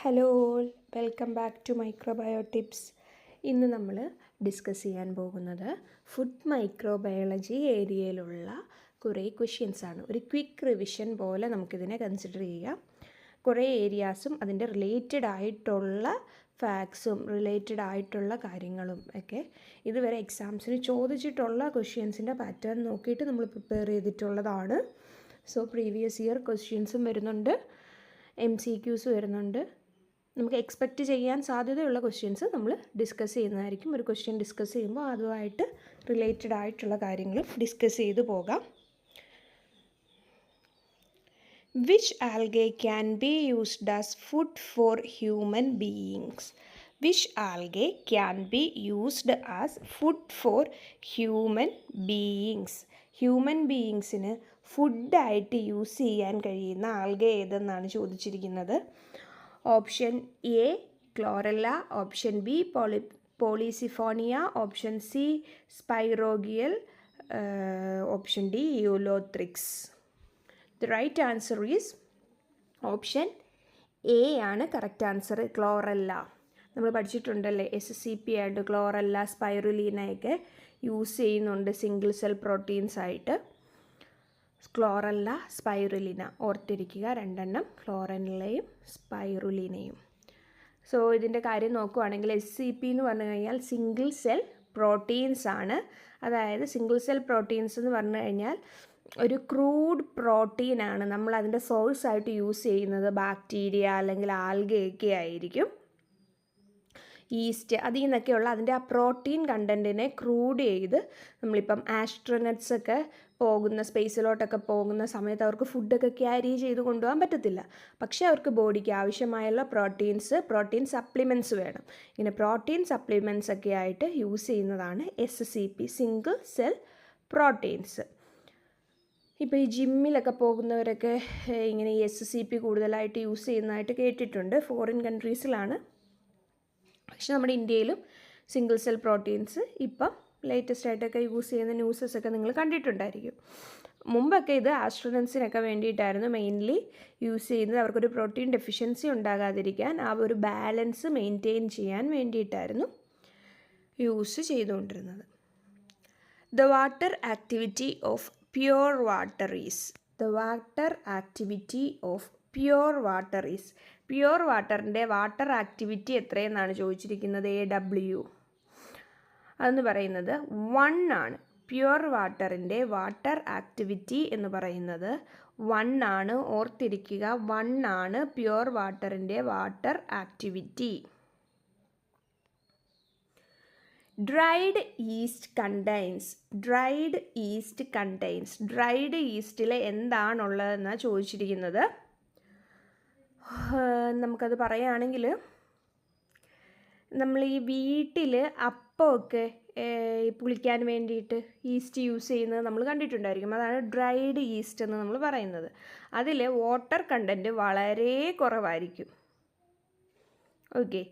Hello all, welcome back to microbio tips. ഇന്ന് നമ്മൾ discuss ചെയ്യാൻ പോകുന്നത് ഫുഡ് മൈക്രോബയോളജി ഏരിയയിലുള്ള കുറേ ക്വസ്റ്റ്യൻസാണ്. ഒരു ക്വിക്ക് റിവിഷൻ പോലെ നമുക്കിതിനെ കൺസിഡർ ചെയ്യാം. കുറേ ഏരിയാസും അതിൻ്റെ റിലേറ്റഡ് ആയിട്ടുള്ള ഫാക്ട്സും റിലേറ്റഡ് ആയിട്ടുള്ള കാര്യങ്ങളും ഒക്കെ ഇതുവരെ എക്സാംസിന് ചോദിച്ചിട്ടുള്ള ക്വസ്റ്റ്യൻസിൻ്റെ പാറ്റേൺ നോക്കിയിട്ട് നമ്മൾ പ്രിപ്പയർ ചെയ്തിട്ടുള്ളതാണ്. സോ പ്രീവിയസ് ഇയർ ക്വസ്റ്റ്യൻസും വരുന്നുണ്ട്, MCQs വരുന്നുണ്ട്. നമുക്ക് എക്സ്പെക്റ്റ് ചെയ്യാൻ സാധ്യതയുള്ള ക്വസ്റ്റ്യൻസ് നമ്മൾ ഡിസ്കസ് ചെയ്യുന്നതായിരിക്കും. ഒരു ക്വസ്റ്റ്യൻ ഡിസ്കസ് ചെയ്യുമ്പോൾ അതുമായിട്ട് റിലേറ്റഡ് ആയിട്ടുള്ള കാര്യങ്ങൾ ഡിസ്കസ് ചെയ്തു പോകാം. Which algae can be used as food for human beings? Which algae can be used as food for human beings? Human ബീയിങ്സിന് ഫുഡായിട്ട് യൂസ് ചെയ്യാൻ കഴിയുന്ന ആൽഗെ ഏതെന്നാണ് ചോദിച്ചിരിക്കുന്നത്. Option A chlorella, option B polysiphonia, option C spirogyra, option D ulothrix. The right answer is option A ആണ് correct answer, chlorella. നമ്മൾ പഠിച്ചിട്ടുണ്ടല്ലേ, SCP ആയിട്ട് ക്ലോറല്ല സ്പൈറുലീനയൊക്കെ യൂസ് ചെയ്യുന്നുണ്ട് സിംഗിൾ സെൽ പ്രോട്ടീൻസ് ആയിട്ട്. ക്ലോറല്ല സ്പൈറുലിന ഓർത്തിരിക്കുക, രണ്ടെണ്ണം, ക്ലോറല്ലയും സ്പൈറുലിനയും. സോ ഇതിൻ്റെ കാര്യം നോക്കുകയാണെങ്കിൽ SCP എന്ന് പറഞ്ഞു കഴിഞ്ഞാൽ സിംഗിൾ സെൽ പ്രോട്ടീൻസ് ആണ്. അതായത് സിംഗിൾ സെൽ പ്രോട്ടീൻസ് എന്ന് പറഞ്ഞു കഴിഞ്ഞാൽ ഒരു ക്രൂഡ് പ്രോട്ടീനാണ്. നമ്മൾ അതിൻ്റെ സോഴ്സായിട്ട് യൂസ് ചെയ്യുന്നത് ബാക്ടീരിയ അല്ലെങ്കിൽ ആൽഗയൊക്കെ ആയിരിക്കും. ഈസ്റ്റ് അതിൽ നിന്നൊക്കെയുള്ള അതിൻ്റെ ആ പ്രോട്ടീൻ കണ്ടൻറ്റിനെ ക്രൂഡ് ചെയ്ത് നമ്മളിപ്പം ആസ്ട്രോനട്സ് ഒക്കെ പോകുന്ന സ്പേസിലോട്ടൊക്കെ പോകുന്ന സമയത്ത് അവർക്ക് ഫുഡൊക്കെ ക്യാരി ചെയ്ത് കൊണ്ടുപോകാൻ പറ്റത്തില്ല. പക്ഷേ അവർക്ക് ബോഡിക്ക് ആവശ്യമായുള്ള പ്രോട്ടീൻ സപ്ലിമെൻറ്റ്സ് വേണം. ഇങ്ങനെ പ്രോട്ടീൻ സപ്ലിമെൻറ്റ്സ് ഒക്കെ ആയിട്ട് യൂസ് ചെയ്യുന്നതാണ് SCP, സിംഗിൾ സെൽ പ്രോട്ടീൻസ്. ഇപ്പോൾ ഈ ജിമ്മിലൊക്കെ പോകുന്നവരൊക്കെ ഇങ്ങനെ SCP കൂടുതലായിട്ട് യൂസ് ചെയ്യുന്നതായിട്ട് കേട്ടിട്ടുണ്ട്. ഫോറിൻ കൺട്രീസിലാണ്. പക്ഷെ നമ്മുടെ ഇന്ത്യയിലും സിംഗിൾ സെൽ പ്രോട്ടീൻസ് ഇപ്പം ലേറ്റസ്റ്റ് ആയിട്ടൊക്കെ യൂസ് ചെയ്യുന്ന ന്യൂസസൊക്കെ നിങ്ങൾ കണ്ടിട്ടുണ്ടായിരിക്കും. മുമ്പൊക്കെ ഇത് ആസ്ട്രോനട്സിനൊക്കെ വേണ്ടിയിട്ടായിരുന്നു മെയിൻലി യൂസ് ചെയ്യുന്നത്. അവർക്കൊരു പ്രോട്ടീൻ ഡെഫിഷ്യൻസി ഉണ്ടാകാതിരിക്കാൻ, ആ ഒരു ബാലൻസ് മെയിൻറ്റെയിൻ ചെയ്യാൻ വേണ്ടിയിട്ടായിരുന്നു യൂസ് ചെയ്തുകൊണ്ടിരുന്നത്. The water activity of pure water is. The water activity of pure water is. Pure വാട്ടറിൻ്റെ വാട്ടർ ആക്ടിവിറ്റി എത്രയെന്നാണ് ചോദിച്ചിരിക്കുന്നത്. AW അതെന്ന് പറയുന്നത് 1 ആണ്. പ്യുവർ വാട്ടറിൻ്റെ വാട്ടർ ആക്ടിവിറ്റി എന്ന് പറയുന്നത് 1 ആണ്. ഓർത്തിരിക്കുക, 1 ആണ് പ്യുവർ വാട്ടറിൻ്റെ water activity. Dried yeast contains. Dried yeast contains. Dried ഈസ്റ്റിൽ എന്താണുള്ളതെന്നാണ് ചോദിച്ചിരിക്കുന്നത്. നമുക്കത് പറയുകയാണെങ്കിൽ, നമ്മൾ ഈ വീട്ടിൽ അപ്പമൊക്കെ പുളിക്കാൻ വേണ്ടിയിട്ട് ഈസ്റ്റ് യൂസ് ചെയ്യുന്നത് നമ്മൾ കണ്ടിട്ടുണ്ടായിരിക്കും. അതാണ് ഡ്രൈഡ് ഈസ്റ്റ് എന്ന് നമ്മൾ പറയുന്നത്. അതിൽ വാട്ടർ കണ്ടൻറ്റ് വളരെ കുറവായിരിക്കും. ഓക്കെ,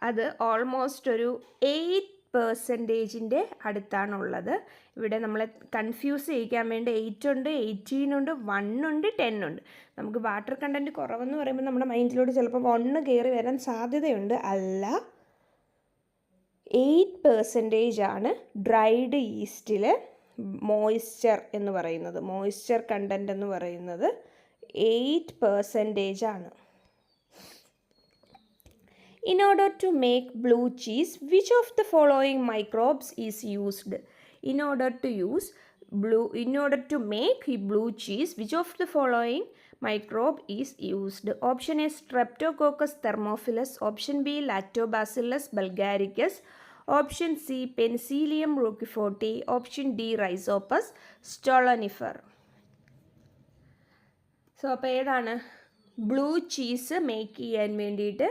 അത് ഓൾമോസ്റ്റ് ഒരു 8% അടുത്താണുള്ളത്. ഇവിടെ നമ്മളെ കൺഫ്യൂസ് ചെയ്യിക്കാൻ വേണ്ടി 8 ഉണ്ട്, 18 ഉണ്ട്, 1 ഉണ്ട്, 10 ഉണ്ട്. നമുക്ക് വാട്ടർ കണ്ടൻറ്റ് കുറവെന്ന് പറയുമ്പോൾ നമ്മുടെ മൈൻഡിലോട്ട് ചിലപ്പോൾ 1 കയറി വരാൻ സാധ്യതയുണ്ട്. അല്ല, 8% ആണ് ഡ്രൈഡ് ഈസ്റ്റിൽ മോയ്സ്ചർ എന്ന് പറയുന്നത്. മോയ്സ്ചർ കണ്ടൻറ്റ് എന്ന് പറയുന്നത് 8% ആണ്. In order to make blue cheese, which of the following microbes is used? In order to make blue cheese, which of the following microbe is used? Option A Streptococcus thermophilus, option B Lactobacillus bulgaricus, option C Penicillium roqueforti, option D Rhizopus stolonifer. So അപ്പോൾ ഏതാണ് blue cheese make ചെയ്യാൻ വേണ്ടിയിട്ട്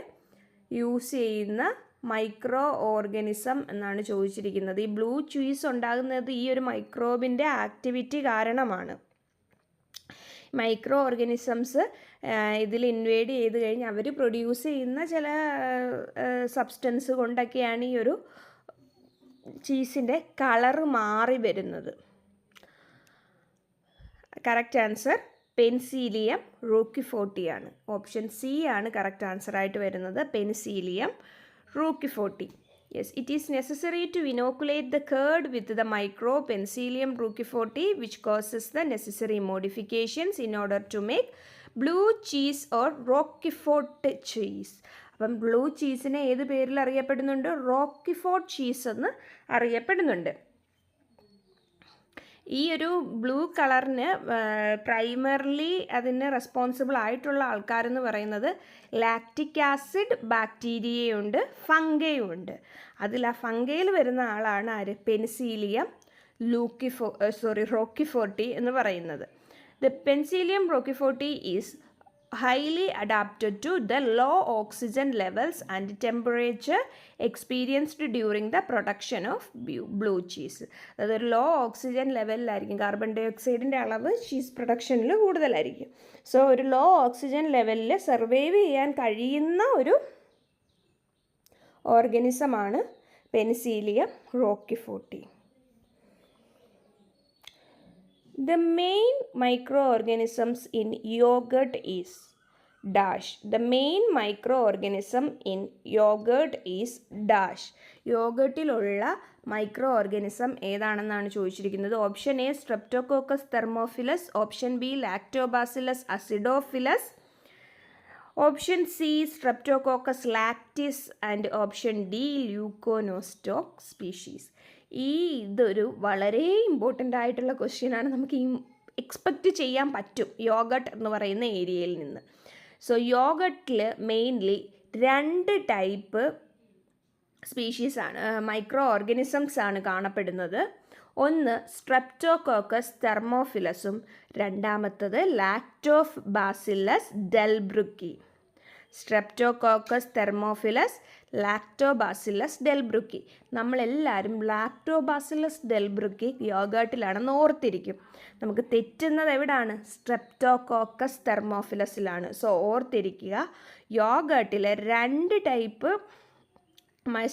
use ചെയ്യുന്ന micro organism എന്നാണ് ചോദിച്ചിരിക്കുന്നത്. ഈ blue cheese ഉണ്ടാകുന്നത് ഈ ഒരു മൈക്രോബിൻ്റെ ആക്ടിവിറ്റി കാരണമാണ്. മൈക്രോ ഓർഗാനിസംസ് ഇതിൽ ഇൻവേഡ് ചെയ്ത് കഴിഞ്ഞ് അവർ പ്രൊഡ്യൂസ് ചെയ്യുന്ന ചില സബ്സ്റ്റൻസ് കൊണ്ടൊക്കെയാണ് ഈ ഒരു ചീസിൻ്റെ കളറ് മാറി വരുന്നത്. കറക്റ്റ് ആൻസർ പെൻസീലിയം റോക്കിഫോർട്ടി ആണ്. ഓപ്ഷൻ സി ആണ് കറക്റ്റ് ആൻസർ ആയിട്ട് വരുന്നത്, പെൻസീലിയം റോക്കിഫോർട്ടി. Yes, it is necessary to inoculate the curd with the microbe Penicillium roqueforti, which causes the necessary modifications in order to make blue cheese or roquefort cheese. അപ്പം blue ചീസിനെ ഏത് പേരിൽ അറിയപ്പെടുന്നുണ്ട്? റോക്കിഫോർട്ട് cheese എന്ന് അറിയപ്പെടുന്നുണ്ട്. ഈ ഒരു ബ്ലൂ കളറിന് പ്രൈമർലി അതിന് റെസ്പോൺസിബിൾ ആയിട്ടുള്ള ആൾക്കാരെന്ന് പറയുന്നത് ലാക്റ്റിക് ആസിഡ് ബാക്ടീരിയയുണ്ട്, ഫംഗയുണ്ട്. അതിൽ ആ ഫംഗയിൽ വരുന്ന ആളാണ് ആര്? പെനിസീലിയം റോക്കിഫോർട്ടി എന്ന് പറയുന്നത്. The penicillium roqueforti is highly adapted to the low oxygen levels and temperature experienced during the production of blue cheese. അതായത് ഒരു ലോ ഓക്സിജൻ ലെവലിലായിരിക്കും, കാർബൺ ഡൈ ഓക്സൈഡിൻ്റെ അളവ് ചീസ് പ്രൊഡക്ഷനിൽ കൂടുതലായിരിക്കും. സോ ഒരു ലോ ഓക്സിജൻ ലെവലിൽ സർവൈവ് ചെയ്യാൻ കഴിയുന്ന ഒരു ഓർഗനിസമാണ് Penicillium റോക്കിഫോർട്ടി. The main microorganisms in yogurt is dash. The main microorganism in yogurt is dash. യോഗട്ടിലുള്ള മൈക്രോ ഓർഗനിസം ഏതാണെന്നാണ് ചോദിച്ചിരിക്കുന്നത്. Option A streptococcus thermophilus, option B lactobacillus acidophilus, option C streptococcus lactis and option D leuconostoc species. ഇതൊരു വളരെ important ആയിട്ടുള്ള ക്വസ്റ്റ്യനാണ്. നമുക്ക് expect ചെയ്യാൻ പറ്റും യോഗട്ട് എന്ന് പറയുന്ന ഏരിയയിൽ നിന്ന്. സോ യോഗട്ടിൽ മെയിൻലി 2 ടൈപ്പ് സ്പീഷീസാണ്, മൈക്രോ ഓർഗനിസംസ് ആണ് കാണപ്പെടുന്നത്. ഒന്ന് സ്ട്രെപ്റ്റോകോക്കസ് തെർമോഫിലസും രണ്ടാമത്തത് lactobacillus delbrueckii. Streptococcus thermophilus, lactobacillus delbrueckii. നമ്മളെല്ലാവരും ലാക്ടോബാസില്ലസ് ഡെൽബ്രുക്കി യോഗട്ടിലാണെന്ന് ഓർത്തിരിക്കും. നമുക്ക് തെറ്റുന്നത് എവിടാണ്? സ്ട്രെപ്റ്റോകോക്കസ് തെർമോഫിലസിലാണ്. സോ ഓർത്തിരിക്കുക, യോഗട്ടിലെ 2 ടൈപ്പ്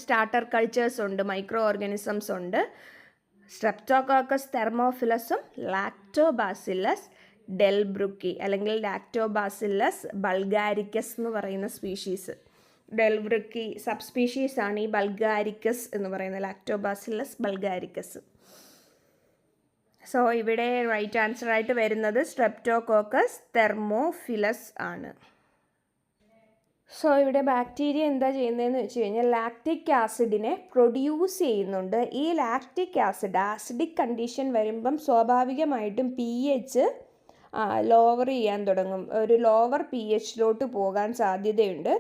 സ്റ്റാർട്ടർ കൾച്ചേഴ്സ് ഉണ്ട്, മൈക്രോ ഓർഗനിസംസ് ഉണ്ട്. സ്ട്രെപ്റ്റോകോക്കസ് തെർമോഫിലസും ലാക്ടോബാസില്ലസ് ഡെൽബ്രുക്കി അല്ലെങ്കിൽ ലാക്ടോബാസില്ലസ് ബൾഗാരിക്കസ് എന്ന് പറയുന്ന സ്പീഷീസ്. ഡെൽബ്രുക്കി സബ് സ്പീഷീസാണ് ഈ ബൾഗാരിക്കസ് എന്ന് പറയുന്നത്, ലാക്ടോബാസില്ലസ് ബൾഗാരിക്കസ്. സോ ഇവിടെ റൈറ്റ് ആൻസർ ആയിട്ട് വരുന്നത് സ്ട്രെപ്റ്റോകോക്കസ് തെർമോഫിലസ് ആണ്. സോ ഇവിടെ ബാക്ടീരിയ എന്താ ചെയ്യുന്നതെന്ന് വെച്ച് കഴിഞ്ഞാൽ ലാക്റ്റിക് ആസിഡിനെ പ്രൊഡ്യൂസ് ചെയ്യുന്നുണ്ട്. ഈ ലാക്റ്റിക് ആസിഡിക് കണ്ടീഷൻ വരുമ്പം സ്വാഭാവികമായിട്ടും pH ലോവർ ചെയ്യാൻ തുടങ്ങും, ഒരു ലോവർ pHലോട്ട് പോകാൻ സാധ്യതയുണ്ട്.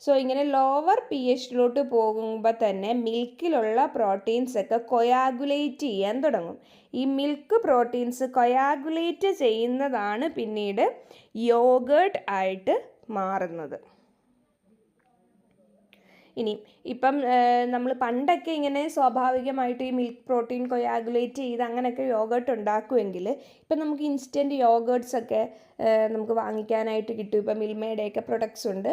സോ ഇങ്ങനെ ലോവർ pHലോട്ട് പോകുമ്പോൾ തന്നെ മിൽക്കിലുള്ള പ്രോട്ടീൻസ് ഒക്കെ കൊയാഗുലേറ്റ് ചെയ്യാൻ തുടങ്ങും. ഈ മിൽക്ക് പ്രോട്ടീൻസ് കൊയാഗുലേറ്റ് ചെയ്യുന്നതാണ് പിന്നീട് യോഗേർട്ട് ആയിട്ട് മാറുന്നത്. ഇപ്പം നമ്മൾ പണ്ടൊക്കെ ഇങ്ങനെ സ്വാഭാവികമായിട്ട് ഈ മിൽക്ക് പ്രോട്ടീൻ കൊയാഗുലേറ്റ് ചെയ്ത് അങ്ങനെയൊക്കെ യോഗേർട്ട് ഉണ്ടാക്കുമെങ്കിൽ ഇപ്പം നമുക്ക് ഇൻസ്റ്റൻറ്റ് യോഗേർട്ട്സൊക്കെ നമുക്ക് വാങ്ങിക്കാനായിട്ട് കിട്ടും. ഇപ്പം മിൽമയുടെയൊക്കെ പ്രൊഡക്ട്സ് ഉണ്ട്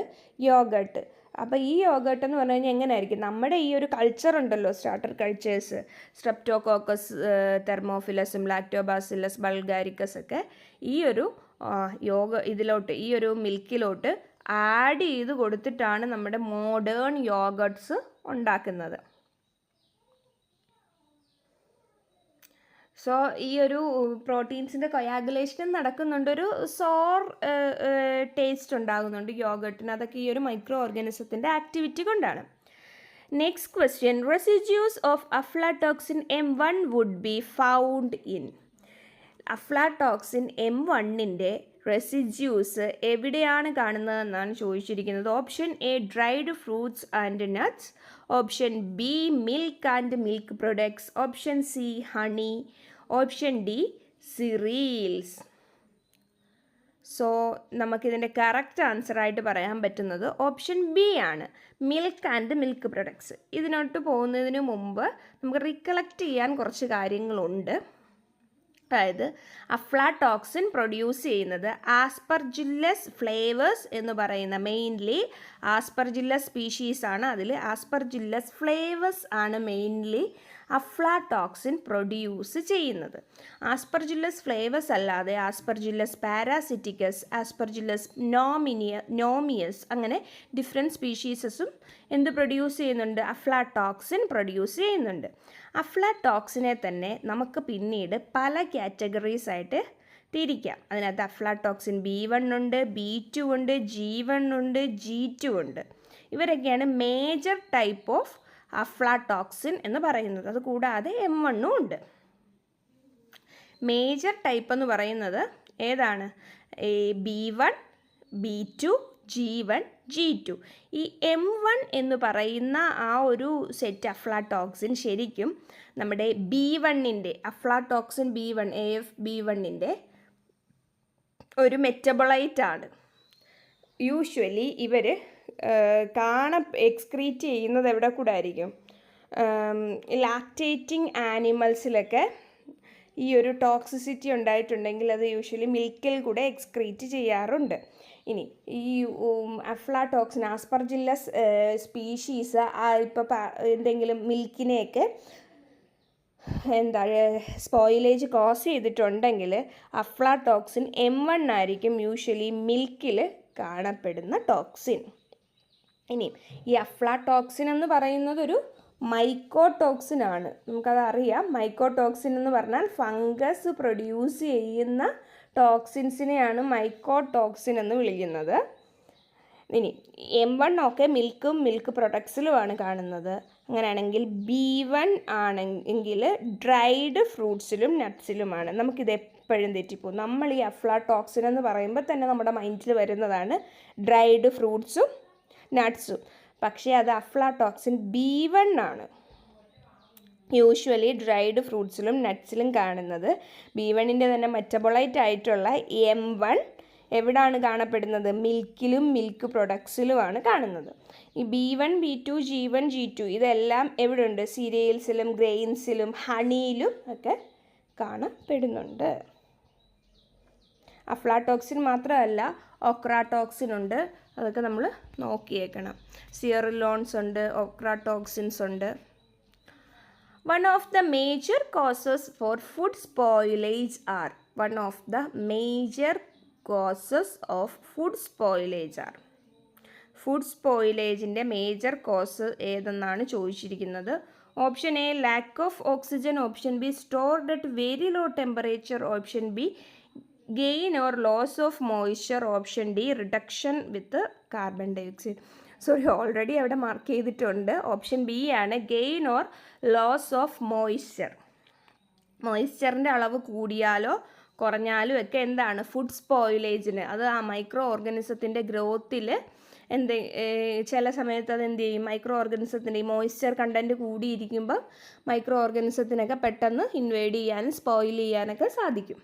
യോഗേർട്ട്. അപ്പോൾ ഈ യോഗേർട്ട് എന്ന് പറഞ്ഞു കഴിഞ്ഞാൽ എങ്ങനെയായിരിക്കും? നമ്മുടെ ഈ ഒരു കൾച്ചർ ഉണ്ടല്ലോ, സ്റ്റാർട്ടർ കൾച്ചേഴ്സ്, സ്ട്രെപ്റ്റോകോക്കസ് തെർമോഫിലസും ലാക്ടോബാസില്ലസ് ബൾഗാരിക്കസ് ഒക്കെ ഈ ഒരു ഇതിലോട്ട്, ഈ ഒരു മിൽക്കിലോട്ട് ആഡ് ചെയ്ത് കൊടുത്തിട്ടാണ് നമ്മുടെ മോഡേൺ യോഗേർട്ട്സ് ഉണ്ടാക്കുന്നത്. സോ ഈ ഒരു പ്രോട്ടീൻസിൻ്റെ കൊയാഗുലേഷൻ നടക്കുന്നുണ്ട്, ഒരു സോർ ടേസ്റ്റ് ഉണ്ടാകുന്നുണ്ട് യോഗേർട്ടിന്. അതൊക്കെ ഈ ഒരു മൈക്രോ ഓർഗാനിസത്തിൻ്റെ ആക്ടിവിറ്റി കൊണ്ടാണ്. Next question, residues of aflatoxin M1 would be found in. Aflatoxin M1ൻ്റെ റെസിഡ്യൂസ് എവിടെയാണ് കാണുന്നതെന്നാണ് ചോദിച്ചിരിക്കുന്നത്. Option A dried fruits and nuts, option B milk and milk products, option C honey, option D cereals. So നമുക്കിതിൻ്റെ correct ആൻസറായിട്ട് പറയാൻ പറ്റുന്നത് option B ആണ്, milk and milk products. ഇതിനോട്ട് പോകുന്നതിന് മുമ്പ് നമുക്ക് റിക്കലക്റ്റ് ചെയ്യാൻ കുറച്ച് കാര്യങ്ങളുണ്ട്. അതായത് അഫ്ലാടോക്സിൻ പ്രൊഡ്യൂസ് ചെയ്യുന്നത് ആസ്പെർജില്ലസ് ഫ്ലേവേഴ്സ് എന്ന് പറയുന്ന മെയിൻലി ആസ്പെർജില്ലസ് സ്പീഷീസ് ആണ്. അതിൽ ആസ്പെർജില്ലസ് ഫ്ലേവേഴ്സ് ആണ് മെയിൻലി അഫ്ലാടോക്സിൻ പ്രൊഡ്യൂസ് ചെയ്യുന്നത്. ആസ്പെർജില്ലസ് ഫ്ലേവസ് അല്ലാതെ ആസ്പെർജില്ലസ് പാരാസിറ്റിക്കസ്, ആസ്പെർജില്ലസ് നോമിയസ് അങ്ങനെ ഡിഫറെൻറ്റ് സ്പീഷീസസും എന്ത് പ്രൊഡ്യൂസ് ചെയ്യുന്നുണ്ട്? അഫ്ലാടോക്സിൻ പ്രൊഡ്യൂസ് ചെയ്യുന്നുണ്ട്. അഫ്ലാടോക്സിനെ തന്നെ നമുക്ക് പിന്നീട് പല കാറ്റഗറീസ് ആയിട്ട് തിരിക്കാം. അതിനകത്ത് അഫ്ലാടോക്സിൻ B1 ഉണ്ട്, B2 ഉണ്ട്, G1 ഉണ്ട്, G2 ഉണ്ട്. ഇവരൊക്കെയാണ് മേജർ ടൈപ്പ് ഓഫ് അഫ്ലാടോക്സിൻ എന്ന് പറയുന്നത്. അതുകൂടാതെ M1 ഉണ്ട്. മേജർ ടൈപ്പ് എന്ന് പറയുന്നത് ഏതാണ്? B1, B2, G1, G2. ഈ M1 എന്ന് പറയുന്ന ആ ഒരു സെറ്റ് അഫ്ലാടോക്സിൻ ശരിക്കും നമ്മുടെ B1ൻ്റെ അഫ്ലാടോക്സിൻ B1 AFB1ൻ്റെ ഒരു മെറ്റബോളൈറ്റ് ആണ്. യൂഷ്വലി ഇവർ എക്സ്ക്രീറ്റ് ചെയ്യുന്നത് എവിടെ കൂടെ ആയിരിക്കും? ലാക്ടേറ്റിംഗ് ആനിമൽസിലൊക്കെ ഈ ഒരു ടോക്സിസിറ്റി ഉണ്ടായിട്ടുണ്ടെങ്കിൽ അത് യൂഷ്വലി മിൽക്കിൽ കൂടെ എക്സ്ക്രീറ്റ് ചെയ്യാറുണ്ട്. ഇനി ഈ അഫ്ലാടോക്സിൻ ആസ്പെർജില്ലസ് സ്പീഷീസ് ഇപ്പോൾ എന്തെങ്കിലും മിൽക്കിനെയൊക്കെ സ്പോയിലേജ് കോസ് ചെയ്തിട്ടുണ്ടെങ്കിൽ അഫ്ലാടോക്സിൻ M1 ആയിരിക്കും യൂഷ്വലി മിൽക്കിൽ കാണപ്പെടുന്ന ടോക്സിൻ. ഇനി ഈ അഫ്ലാടോക്സിൻ എന്ന് പറയുന്നത് ഒരു മൈക്കോടോക്സിൻ ആണ്. നമുക്കത് അറിയാം. മൈക്കോടോക്സിൻ എന്ന് പറഞ്ഞാൽ ഫംഗസ് പ്രൊഡ്യൂസ് ചെയ്യുന്ന ടോക്സിൻസിനെയാണ് മൈക്കോടോക്സിൻ എന്ന് വിളിക്കുന്നത്. ഇനി M1 ഒക്കെ മിൽക്കും മിൽക്ക് പ്രൊഡക്ട്സിലുമാണ് കാണുന്നത്. അങ്ങനെയാണെങ്കിൽ B1 ആണെങ്കിൽ ഡ്രൈഡ് ഫ്രൂട്ട്സിലും നട്ട്സിലുമാണ്. നമുക്കിത് എപ്പോഴും തെറ്റിപ്പോകും. നമ്മൾ ഈ അഫ്ലാടോക്സിൻ എന്ന് പറയുമ്പോൾ തന്നെ നമ്മുടെ മൈൻഡിൽ വരുന്നതാണ് ഡ്രൈഡ് ഫ്രൂട്ട്സും നട്ട്സും. പക്ഷേ അത് അഫ്ലാടോക്സിൻ B1 ആണ് യൂഷ്വലി ഡ്രൈഡ് ഫ്രൂട്ട്സിലും നട്ട്സിലും കാണുന്നത്. B1ൻ്റെ തന്നെ മെറ്റബോളൈറ്റ് ആയിട്ടുള്ള M1 എവിടാണ് കാണപ്പെടുന്നത്? മിൽക്കിലും മിൽക്ക് പ്രൊഡക്ട്സിലുമാണ് കാണുന്നത്. ഈ B1, B2, G1, G2 ഇതെല്ലാം എവിടെയുണ്ട്? സീരിയൽസിലും ഗ്രെയിൻസിലും ഹണിയിലും ഒക്കെ കാണപ്പെടുന്നുണ്ട്. അഫ്ലാടോക്സിൻ മാത്രമല്ല ഒക്രാടോക്സിൻ ഉണ്ട്. അതൊക്കെ നമ്മൾ നോക്കിയേക്കണം. സിയറിലോൺസ് ഉണ്ട്, ഒക്രാടോക്സിൻസ് ഉണ്ട്. One of the major causes for food spoilage are food സ്പോയിലേജിൻ്റെ മേജർ കോസ് ഏതെന്നാണ് ചോദിച്ചിരിക്കുന്നത്. Option A lack of oxygen, option B stored at very low temperature, option B gain or loss of moisture, option D reduction with carbon dioxide. Sorry, already അവിടെ mark ചെയ്തിട്ടുണ്ട്. Option B ആണ് gain or loss of moisture. മോയ്സ്ചറിൻ്റെ അളവ് കൂടിയാലോ കുറഞ്ഞാലും ഒക്കെ എന്താണ്? Food സ്പോയിലേജിന്, അത് ആ മൈക്രോ ഓർഗാനിസത്തിൻ്റെ ഗ്രോത്തിൽ ചില സമയത്ത് അത് എന്ത് ചെയ്യും? മൈക്രോ ഓർഗാനിസത്തിൻ്റെ ഈ മോയ്സ്ചർ കണ്ടൻറ്റ് കൂടിയിരിക്കുമ്പോൾ മൈക്രോ ഓർഗാനിസത്തിനൊക്കെ പെട്ടെന്ന് ഇൻവേഡ് ചെയ്യാനും സ്പോയിൽ ചെയ്യാനൊക്കെ സാധിക്കും.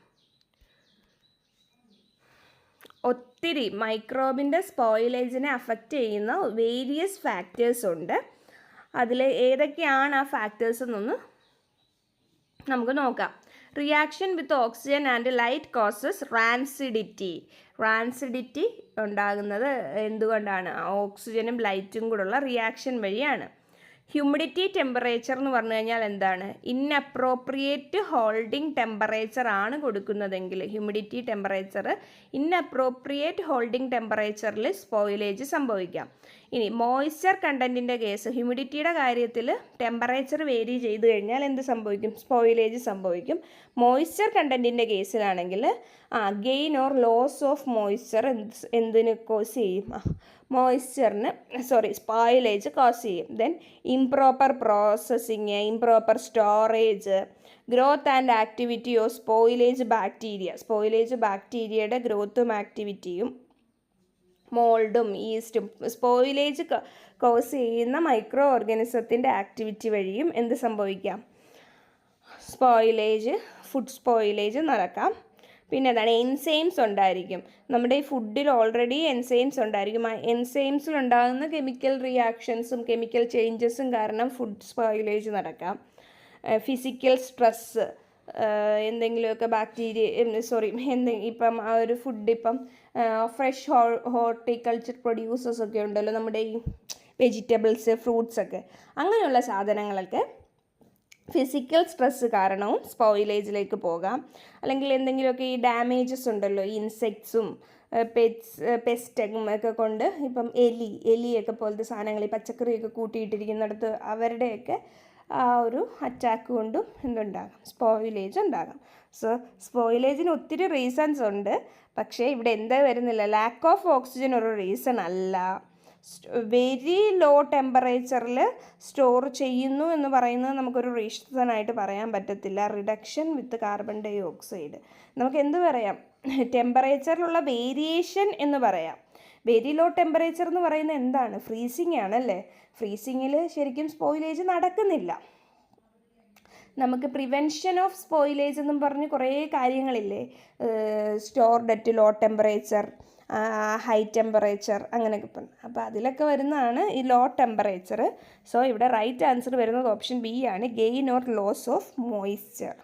ഒത്തിരി മൈക്രോബിൻ്റെ സ്പോയിലേജിനെ അഫക്റ്റ് ചെയ്യുന്ന വേരിയസ് ഫാക്ടേഴ്സ് ഉണ്ട്. അതിൽ ഏതൊക്കെയാണ് ആ ഫാക്ടേഴ്സ് എന്നൊന്ന് നമുക്ക് നോക്കാം. Reaction with oxygen and light causes rancidity ഉണ്ടാകുന്നത് എന്തുകൊണ്ടാണ്? ഓക്സിജനും ലൈറ്റും കൂടെയുള്ള റിയാക്ഷൻ വഴിയാണ്. ഹ്യൂമിഡിറ്റി ടെമ്പറേച്ചർ എന്ന് പറഞ്ഞു കഴിഞ്ഞാൽ എന്താണ്? ഇൻഅപ്രോപ്രിയേറ്റ് ഹോൾഡിംഗ് ടെമ്പറേച്ചർ ആണ് കൊടുക്കുന്നതെങ്കിൽ ഹ്യൂമിഡിറ്റി ടെമ്പറേച്ചർ ഇൻഅപ്രോപ്രിയേറ്റ് ഹോൾഡിംഗ് ടെമ്പറേച്ചറിൽ സ്പോയിലേജ് സംഭവിക്കാം. ഇനി മോയ്സ്ചർ കണ്ടൻറ്റിൻ്റെ കേസ്, ഹ്യൂമിഡിറ്റിയുടെ കാര്യത്തിൽ ടെമ്പറേച്ചർ വേരി ചെയ്ത് കഴിഞ്ഞാൽ എന്ത് സംഭവിക്കും? സ്പോയിലേജ് സംഭവിക്കും. മോയ്സ്ചർ കണ്ടൻറ്റിൻ്റെ കേസിലാണെങ്കിൽ gain or loss of moisture എന്തിന് കോസ് ചെയ്യും? സ്പോയിലേജ് കോസ് ചെയ്യും. Then improper processing, improper storage, growth and activity of spoilage ബാക്ടീരിയയുടെ ഗ്രോത്തും ആക്ടിവിറ്റിയും, മോൾഡും ഈസ്റ്റും സ്പോയിലേജ് കോസ് ചെയ്യുന്ന മൈക്രോ ഓർഗാനിസത്തിൻ്റെ ആക്ടിവിറ്റി വഴിയും എന്ത് സംഭവിക്കാം? ഫുഡ് സ്പോയിലേജ് നടക്കാം. പിന്നെ എന്താണ്? എൻസൈംസ് ഉണ്ടായിരിക്കും. നമ്മുടെ ഈ ഫുഡിൽ ഓൾറെഡി എൻസൈംസ് ഉണ്ടായിരിക്കും. ആ എൻസൈംസിലുണ്ടാകുന്ന കെമിക്കൽ റിയാക്ഷൻസും കെമിക്കൽ ചേഞ്ചസും കാരണം ഫുഡ് സ്പോയിലേജ് നടക്കാം. ഫിസിക്കൽ സ്ട്രെസ്സ്, എന്തെങ്കിലുമൊക്കെ ഇപ്പം ആ ഒരു ഫുഡ് ഇപ്പം ഫ്രഷ് ഹോർട്ടിക്കൾച്ചർ പ്രൊഡ്യൂസേഴ്സ് ഒക്കെ ഉണ്ടല്ലോ, നമ്മുടെ ഈ വെജിറ്റബിൾസ് ഫ്രൂട്ട്സ് ഒക്കെ, അങ്ങനെയുള്ള സാധനങ്ങളൊക്കെ ഫിസിക്കൽ സ്ട്രെസ്സ് കാരണവും സ്പോയിലേജിലേക്ക് പോകാം. അല്ലെങ്കിൽ എന്തെങ്കിലുമൊക്കെ ഈ ഡാമേജസ് ഉണ്ടല്ലോ, ഇൻസെക്ട്സും പെസ്റ്റൊക്കെ കൊണ്ട് ഇപ്പം എലിയൊക്കെ പോലത്തെ സാധനങ്ങൾ ഈ പച്ചക്കറിയൊക്കെ കൂട്ടിയിട്ടിരിക്കുന്നിടത്ത് അവരുടെയൊക്കെ ആ ഒരു അറ്റാക്ക് കൊണ്ടും എന്തുണ്ടാകാം, സ്പോയിലേജ് ഉണ്ടാകാം. സോ സ്പോയിലേജിന് ഒത്തിരി റീസൺസ് ഉണ്ട്. പക്ഷേ ഇവിടെ എന്താ വരുന്നില്ല, ലാക്ക് ഓഫ് ഓക്സിജൻ ഒരു റീസൺ അല്ല. വെരി ലോ ടെമ്പറേച്ചറിൽ സ്റ്റോർ ചെയ്യുന്നു എന്ന് പറയുന്നത് നമുക്കൊരു റീസണായിട്ട് പറയാൻ പറ്റത്തില്ല. Reduction with carbon dye oxide നമുക്ക് എന്ത് പറയാം, ടെമ്പറേച്ചറിലുള്ള വേരിയേഷൻ എന്ന് പറയാം. വെരി ലോ ടെമ്പറേച്ചർ എന്ന് പറയുന്നത് എന്താണ്, ഫ്രീസിങ് ആണല്ലേ. ഫ്രീസിങ്ങിൽ ശരിക്കും സ്പോയിലേജ് നടക്കുന്നില്ല. നമുക്ക് പ്രിവെൻഷൻ ഓഫ് സ്പോയിലേജ് എന്നും പറഞ്ഞ് കുറേ കാര്യങ്ങളില്ലേ, stored at low temperature, high temperature, അങ്ങനെയൊക്കെ പറഞ്ഞു. അപ്പോൾ അതിലൊക്കെ വരുന്നതാണ് ഈ ലോ ടെമ്പറേച്ചർ. സോ ഇവിടെ റൈറ്റ് ആൻസർ വരുന്നത് ഓപ്ഷൻ ബി ആണ്, gain or loss of moisture.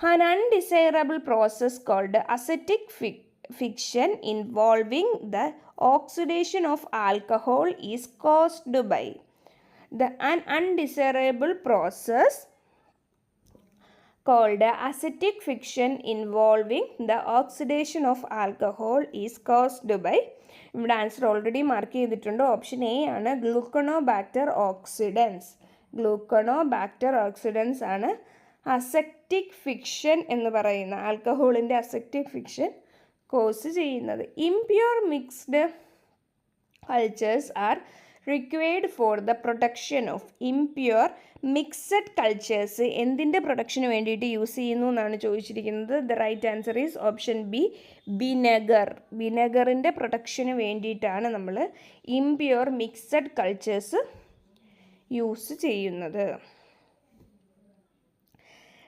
An undesirable process called acetic friction involving the oxidation of alcohol is caused by an undesirable process called acetic friction involving the oxidation of alcohol is caused by, ഇവിടെ answer already mark ചെയ്തിട്ടുണ്ട്, option A ആണ്, gluconobacter oxydans. Gluconobacter oxydans ആണ് acetification എന്ന് പറയുന്ന ആൽക്കഹോളിൻ്റെ acetification cause ചെയ്യുന്നത്. Impure mixed cultures are required for the production of, impure mixed cultures എന്തിൻ്റെ പ്രൊഡക്ഷന് വേണ്ടിയിട്ട് യൂസ് ചെയ്യുന്നു എന്നാണ് ചോദിച്ചിരിക്കുന്നത്. The right answer is option B, vinegar. വിനെഗറിൻ്റെ പ്രൊഡക്ഷന് വേണ്ടിയിട്ടാണ് നമ്മൾ ഇംപ്യൂർ മിക്സഡ് കൾച്ചേഴ്സ് യൂസ് ചെയ്യുന്നത്.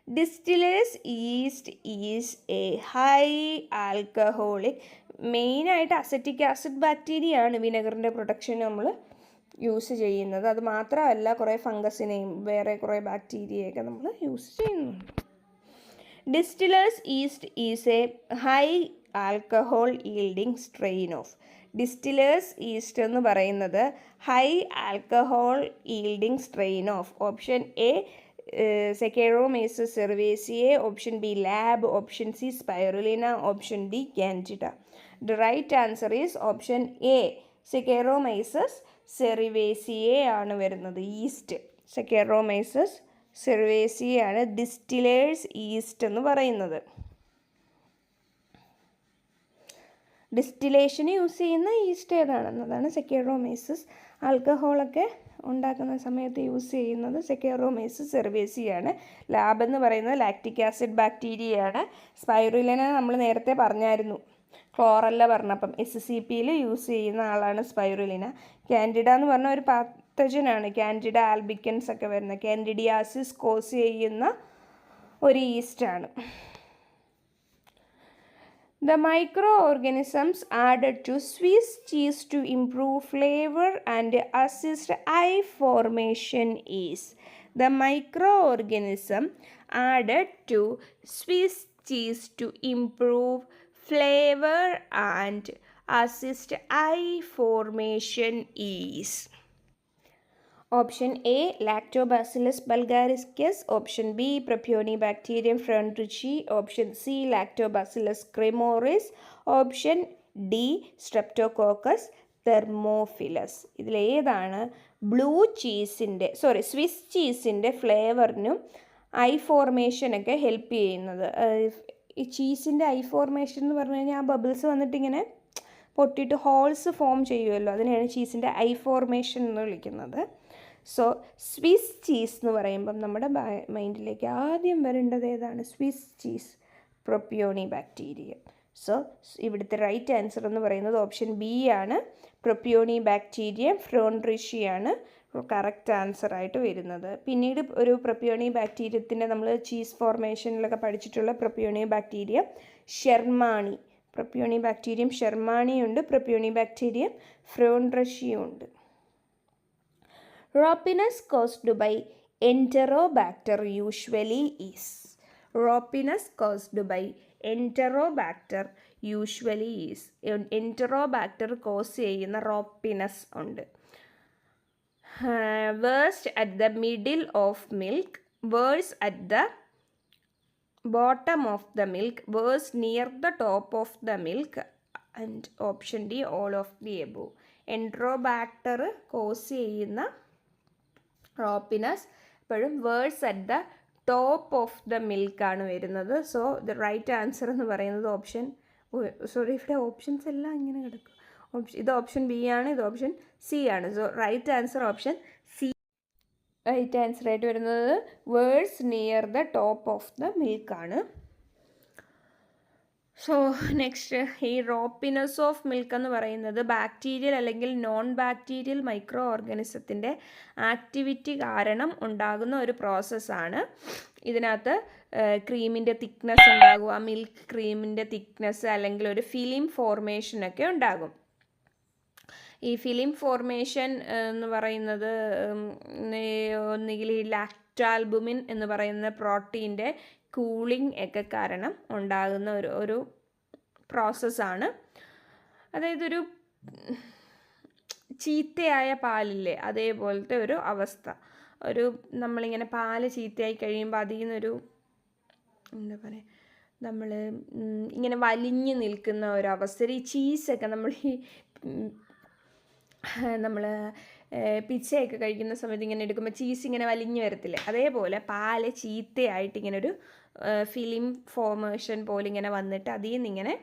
Distillers yeast is a high alcoholic, മെയിനായിട്ട് അസറ്റിക് ആസിഡ് ബാക്ടീരിയ ആണ് വിനെഗറിൻ്റെ പ്രൊഡക്ഷന് നമ്മൾ യൂസ് ചെയ്യുന്നത്. അത് മാത്രമല്ല കുറേ ഫംഗസിനെയും വേറെ കുറേ ബാക്ടീരിയയൊക്കെ നമ്മൾ യൂസ് ചെയ്യുന്നുണ്ട്. Distillers yeast is a high alcohol yielding strain of, distillers yeast എന്ന് പറയുന്നത് high alcohol yielding strain of. Option A saccharomyces cerevisiae, option B LAB, option C spirulina, option D candida. The right answer is option A, saccharomyces cerevisiae ആണ് വരുന്നത്. East സെക്കേറോമൈസസ് cerevisiae ആണ് distillers yeast എന്ന് പറയുന്നത്. ഡിസ്റ്റിലേഷന് use ചെയ്യുന്ന east ഏതാണെന്നതാണ് സെക്കേറോമൈസസ്. ആൽക്കഹോളൊക്കെ ഉണ്ടാക്കുന്ന സമയത്ത് use ചെയ്യുന്നത് സെക്കേറോമൈസസ് സെർവേസിയാണ്. Lab എന്ന് പറയുന്നത് ലാക്റ്റിക് ആസിഡ് ബാക്ടീരിയയാണ്. സ്പൈറുലിന നമ്മൾ നേരത്തെ പറഞ്ഞായിരുന്നു, ക്ലോറല്ല പറഞ്ഞപ്പം SCPയിൽ യൂസ് ചെയ്യുന്ന ആളാണ് സ്പൈറുലിന. കാൻഡിഡ എന്ന് പറഞ്ഞ ഒരു പാത്തജനാണ്, കാൻഡിഡ ആൽബിക്കൻസ് ഒക്കെ വരുന്ന കാൻഡിഡിയാസിസ് കോസ് ചെയ്യുന്ന ഒരു ഈസ്റ്റാണ്. The microorganisms added to Swiss cheese to improve flavor and assist eye formation is, the microorganism added to Swiss cheese to improve flavor and assist eye formation is. Option A lactobacillus bulgaricus, option B propionibacterium freudenreichii, option C lactobacillus cremoris, option D streptococcus thermophilus. ഇതിലേതാണ് Swiss ചീസിൻ്റെ ഫ്ലേവറിനും eye ഫോർമേഷനൊക്കെ help ചെയ്യുന്നത്? ഈ ചീസിൻ്റെ I formation എന്ന് പറഞ്ഞു കഴിഞ്ഞാൽ ആ ബബിൾസ് വന്നിട്ടിങ്ങനെ പൊട്ടിയിട്ട് ഹോൾസ് ഫോം ചെയ്യുമല്ലോ, അതിനെയാണ് ചീസിൻ്റെ ഐ ഫോർമേഷൻ എന്ന് വിളിക്കുന്നത്. സോ സ്വിസ് ചീസ് എന്ന് പറയുമ്പം നമ്മുടെ മൈൻഡിലേക്ക് ആദ്യം വരേണ്ടത് ഏതാണ്? Swiss cheese, propionibacterium. സോ ഇവിടുത്തെ റൈറ്റ് ആൻസർ എന്ന് പറയുന്നത് ഓപ്ഷൻ ബി ആണ്, പ്രൊപ്യോണിബാക്ടീരിയം ഫ്രോൺട്രിഷിയാണ് കറക്റ്റ് ആൻസറായിട്ട് വരുന്നത്. പിന്നീട് ഒരു പ്രൊപ്യോണിബാക്ടീരിയത്തിൻ്റെ നമ്മൾ ചീസ് ഫോർമേഷനിലൊക്കെ പഠിച്ചിട്ടുള്ള പ്രൊപ്യോണിബാക്ടീരിയം ഷെർമാണി, പ്രൊപ്യോണിബാക്ടീരിയം ഷെർമാണിയുണ്ട്, പ്രൊപ്യോണിബാക്ടീരിയം ഫ്രോൺട്രിഷിയും ഉണ്ട്. Ropinus caused by Enterobacter usually is, Ropinus caused by Enterobacter usually is, Enterobacter cause ചെയ്യുന്ന റോപ്പിനസ് ഉണ്ട്. Worse at the middle of milk, worse at the bottom of the milk, verse near the top of the milk, and option D all of the above. Enterobacter cause ചെയ്യുന്ന ropiness എപ്പോഴും worse at the top of the മിൽക്കാണ് വരുന്നത്. So the right answer എന്ന് പറയുന്നത് option, sorry ഇവിടെ options എല്ലാം ഇങ്ങനെ കിടക്കും. ഇത് ഓപ്ഷൻ ബി ആണ്, ഇത് ഓപ്ഷൻ സി ആണ്. So right answer option C. Right answer ആയിട്ട് വരുന്നത് worse near the top of the മിൽക്കാണ്. സോ നെക്സ്റ്റ്, ഈ റോപ്പിനസ് ഓഫ് മിൽക്ക് എന്ന് പറയുന്നത് ബാക്ടീരിയൽ അല്ലെങ്കിൽ നോൺ ബാക്ടീരിയൽ മൈക്രോ ഓർഗാനിസത്തിൻ്റെ ആക്ടിവിറ്റി കാരണം ഉണ്ടാകുന്ന ഒരു പ്രോസസ്സാണ്. ഇതിനകത്ത് ക്രീമിൻ്റെ തിക്നെസ് ഉണ്ടാകും, ആ മിൽക്ക് ക്രീമിൻ്റെ തിക്നെസ് അല്ലെങ്കിൽ ഒരു ഫിലിം ഫോർമേഷനൊക്കെ ഉണ്ടാകും. ഈ ഫിലിം ഫോർമേഷൻ എന്ന് പറയുന്നത് ഒന്നുകിൽ ഈ ലാക്റ്റാൽബുമിൻ എന്ന് പറയുന്ന പ്രോട്ടീൻ്റെ കൂളിംഗ് ഒക്കെ കാരണം ഉണ്ടാകുന്ന ഒരു പ്രോസസ്സാണ്. അതായത് ഒരു ചീത്തയായ പാലില്ലേ, അതേപോലത്തെ ഒരു അവസ്ഥ. ഒരു നമ്മളിങ്ങനെ പാല് ചീത്തയായി കഴിയുമ്പോൾ അതിൽ നിന്നൊരു എന്താ പറയുക, നമ്മൾ ഇങ്ങനെ വലിഞ്ഞു നിൽക്കുന്ന ഒരവസ്ഥ. ഈ ചീസൊക്കെ നമ്മൾ പിzzയൊക്കെ കഴിക്കുന്ന സമയത്ത് ഇങ്ങനെ എടുക്കുമ്പോൾ ചീസ് ഇങ്ങനെ വലിഞ്ഞു വരത്തില്ലേ, അതേപോലെ പാല് ചീത്തയായിട്ട് ഇങ്ങനെ ഒരു ഫിലിം ഫോർമേഷൻ പോലെ ഇങ്ങനെ വന്നിട്ട് അതിൽ നിന്നിങ്ങനെ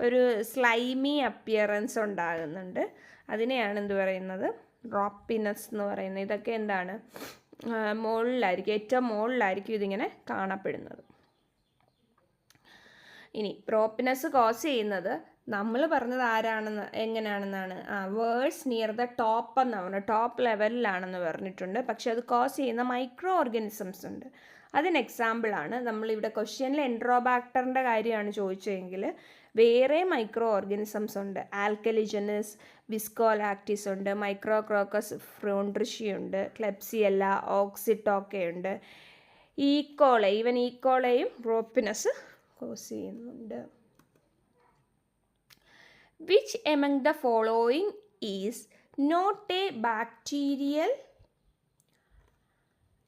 ഒരു സ്ലൈമി അപ്പിയറൻസ് ഉണ്ടാകുന്നുണ്ട്. അതിനെയാണ് എന്ത് പറയുന്നത്, റോപ്പിനസ് എന്ന് പറയുന്നത്. ഇതൊക്കെ എന്താണ്, മുകളിലായിരിക്കും, ഏറ്റവും മുകളിലായിരിക്കും ഇതിങ്ങനെ കാണപ്പെടുന്നത്. ഇനി റോപ്പിനസ് കോസ് ചെയ്യുന്നത് നമ്മൾ പറഞ്ഞത് ആരാണെന്ന് എങ്ങനെയാണെന്നാണ്, വേഴ്സ് നിയർ ദ ടോപ്പ് എന്നാണ്, ടോപ്പ് ലെവലിലാണെന്ന് പറഞ്ഞിട്ടുണ്ട്. പക്ഷെ അത് കോസ് ചെയ്യുന്ന മൈക്രോ ഓർഗാനിസംസ് ഉണ്ട്. അതിന് എക്സാമ്പിളാണ് നമ്മളിവിടെ ക്വസ്റ്റ്യനിൽ എൻട്രോബാക്ടറിൻ്റെ കാര്യമാണ് ചോദിച്ചതെങ്കിൽ വേറെ മൈക്രോ ഓർഗാനിസംസ് ഉണ്ട്. ആൽക്കലിജനസ്, വിസ്കോലാക്റ്റിസ് ഉണ്ട്, മൈക്രോക്രോക്കസ് ഫ്രോൺട്രിഷി ഉണ്ട്, ക്ലെപ്സിയല്ല, ഓക്സിറ്റോക്കയുണ്ട്, ഈക്കോളെ, ഈവൻ ഈക്കോളയും റോപ്പിനസ് കോസ് ചെയ്യുന്നുണ്ട്. Which among the following is not a bacterial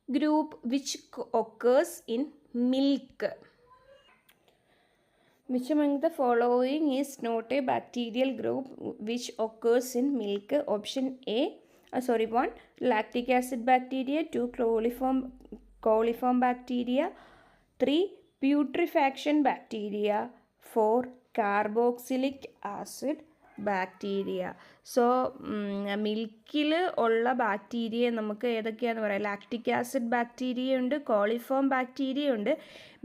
group which occurs in milk? Which among the following is not a bacterial group which occurs in milk? Option A, 1, lactic acid bacteria, 2, coliform bacteria, 3, putrefaction bacteria, 4, carboxylic acid bacteria. So മിൽക്കിൽ ഉള്ള bacteria നമുക്ക് ഏതൊക്കെയാണെന്ന് പറയാം. Lactic acid bacteria ഉണ്ട്, coliform bacteria ഉണ്ട്,